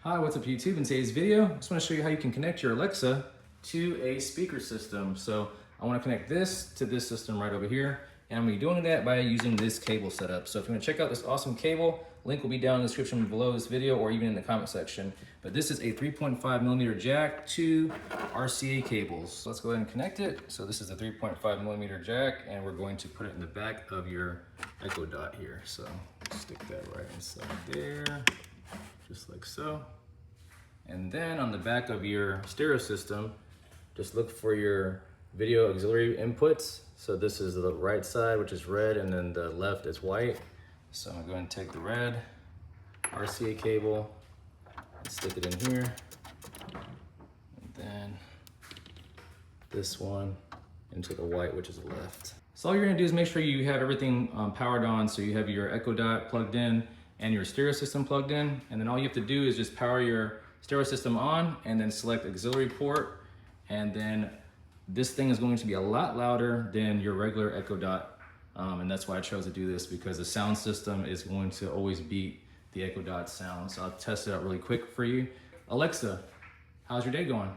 Hi, what's up YouTube? In today's video, I just want to show you how you can connect your Alexa to a speaker system. So I want to connect this to this system right over here, and I'm going to be doing that by using this cable setup. So if you want to check out this awesome cable, link will be down in the description below this video or even in the comment section. But this is a 3.5 millimeter jack to RCA cables. So let's go ahead and connect it. So this is a 3.5 millimeter jack, and we're going to put it in the back of your Echo Dot here. So stick that right inside there, just like so. And then on the back of your stereo system, just look for your video auxiliary inputs. So this is the right side, which is red, and then the left is white. So I'm gonna go ahead and take the red RCA cable and stick it in here. And then this one into the white, which is the left. So all you're gonna do is make sure you have everything powered on. So you have your Echo Dot plugged in and your stereo system plugged in. And then all you have to do is just power your stereo system on and then select auxiliary port. And then this thing is going to be a lot louder than your regular Echo Dot. And that's why I chose to do this, because the sound system is going to always beat the Echo Dot sound. So I'll test it out really quick for you. Alexa, how's your day going?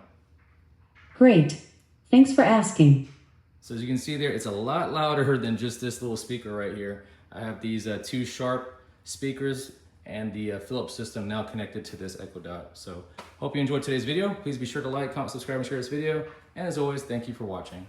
Great. Thanks for asking. So as you can see there, it's a lot louder than just this little speaker right here. I have these two Sharp speakers and the Philips system now connected to this Echo Dot. So hope you enjoyed today's video. Please be sure to like, comment, subscribe, and share this video. And as always, thank you for watching.